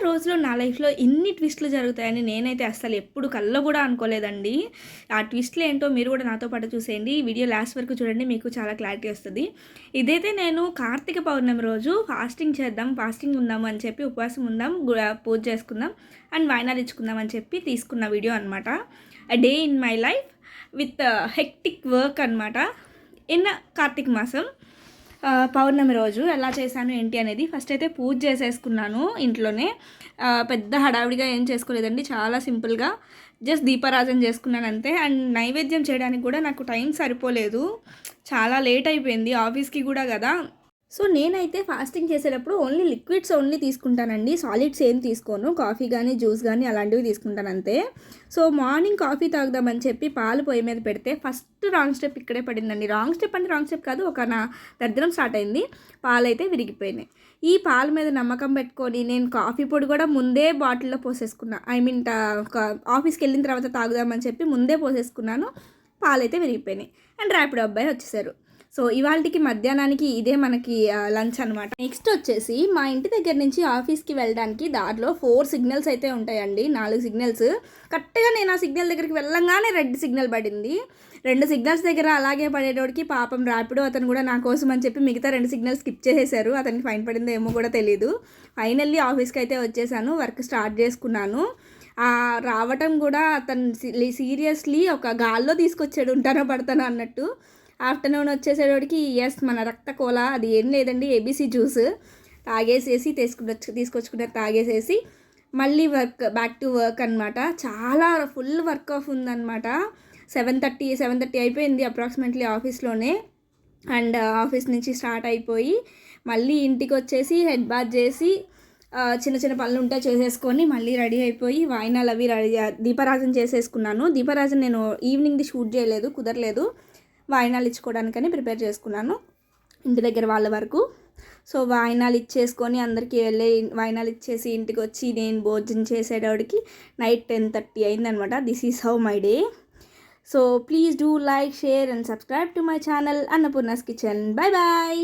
రోజులో నా లైఫ్‌లో ఇన్ని ట్విస్ట్‌లు జరుగుతాయని నేనైతే అస్సలు ఎప్పుడు కల్లో గూడా అనుకోలేదండి. ఆ ట్విస్ట్‌లు ఏంటో మీరు గూడా నాతో పాటు చూసేయండి. ఈ వీడియో లాస్ట్ వరకు చూడండి, మీకు చాలా క్లారిటీ వస్తది. ఇదైతే నేను కార్తీక పౌర్ణమి రోజు ఫాస్టింగ్ చేద్దాం, ఫాస్టింగ్ ఉందాము అని చెప్పి ఉపవాసం ఉందాం, పూజ చేసుకుందాం అండ్ వాయినాలు ఇచ్చుకుందాం అని చెప్పి తీసుకున్న వీడియో అనమాట. A day in my life with hectic work అనమాట. ఇన్ కార్తీక మాసం పౌర్ణమి రోజు ఎలా చేశాను ఏంటి అనేది ఫస్ట్ అయితే పూజ చేసేసుకున్నాను ఇంట్లోనే. పెద్ద హడావిడిగా ఏం చేసుకోలేదండి, చాలా సింపుల్గా జస్ట్ దీపారాధన చేసుకున్నాను అంతే. అండ్ నైవేద్యం చేయడానికి కూడా నాకు టైం సరిపోలేదు, చాలా లేట్ అయిపోయింది, ఆఫీస్కి కూడా కదా. సో నేనైతే ఫాస్టింగ్ చేసేటప్పుడు ఓన్లీ లిక్విడ్స్ తీసుకుంటానండి, సాలిడ్స్ ఏం తీసుకోను. కాఫీ కానీ జ్యూస్ కానీ అలాంటివి తీసుకుంటాను అంతే. సో మార్నింగ్ కాఫీ తాగుదామని చెప్పి పాలు పొయ్యి మీద పెడితే ఫస్ట్ రాంగ్ స్టెప్ ఇక్కడే పడిందండి. రాంగ్ స్టెప్ అంటే రాంగ్ స్టెప్ కాదు, ఒక నా దరిద్రం స్టార్ట్ అయింది. పాలు అయితే విరిగిపోయినాయి. ఈ పాల మీద నమ్మకం పెట్టుకొని నేను కాఫీ పొడి కూడా ముందే బాటిల్లో పోసేసుకున్నా. ఒక ఆఫీస్కి వెళ్ళిన తర్వాత తాగుదామని చెప్పి ముందే పోసేసుకున్నాను. పాలైతే విరిగిపోయినాయి. అండ్ ర్యాపిడో అబ్బాయి వచ్చేసారు. సో ఇవాళకి మధ్యాహ్నానికి ఇదే మనకి లంచ్ అనమాట. నెక్స్ట్ వచ్చేసి మా ఇంటి దగ్గర నుంచి ఆఫీస్కి వెళ్ళడానికి దారిలో 4 సిగ్నల్స్ అయితే ఉంటాయండి, 4 సిగ్నల్స్. కరెక్ట్గా నేను ఆ సిగ్నల్ దగ్గరికి వెళ్ళంగానే రెడ్ సిగ్నల్ పడింది. 2 సిగ్నల్స్ దగ్గర అలాగే పడేటోడికి పాపం ర్యాపిడో అతను కూడా నా కోసం అని చెప్పి మిగతా 2 సిగ్నల్స్ స్కిప్ చేసేసారు. అతనికి ఫైన్ పడిందో ఏమో కూడా తెలీదు. ఫైనల్లీ ఆఫీస్కి అయితే వచ్చేసాను, వర్క్ స్టార్ట్ చేసుకున్నాను. రావటం కూడా అతను సీరియస్లీ ఒక గాల్లో తీసుకొచ్చాడు, ఉంటానో పడతానో అన్నట్టు. ఆఫ్టర్నూన్ వచ్చేసేటోడికి మన రక్త కోల అది ఏం లేదండి, ఏబీసీ జ్యూస్ తాగేసేసి తీసుకొచ్చుకున్న తాగేసేసి మళ్ళీ బ్యాక్ టు వర్క్ అనమాట. చాలా ఫుల్ వర్క్ ఆఫ్ ఉందన్నమాట. 7:30 అయిపోయింది అప్రాక్సిమేట్లీ ఆఫీస్లోనే. అండ్ ఆఫీస్ నుంచి స్టార్ట్ అయిపోయి మళ్ళీ ఇంటికి వచ్చేసి హెడ్ బాత్ చేసి చిన్న చిన్న పనులు ఉంటే చేసేసుకొని మళ్ళీ రెడీ అయిపోయి వాయినాలు అవి దీపారాజన చేసేసుకున్నాను. దీపారాజన నేను ఈవినింగ్ది షూట్ చేయలేదు, కుదరలేదు. వాయినాలు ఇచ్చుకోవడానికని ప్రిపేర్ చేసుకున్నాను ఇంటి దగ్గర వాళ్ళ వరకు. సో వాయినాలు ఇచ్చేసుకొని అందరికీ వెళ్ళి వాయినాలు ఇచ్చేసి ఇంటికి వచ్చి నేను భోజనం చేసేటోడికి నైట్ 10:30 అయిందనమాట. This is how my day. So please do like, share and subscribe to my channel Annapurna's kitchen. Bye bye.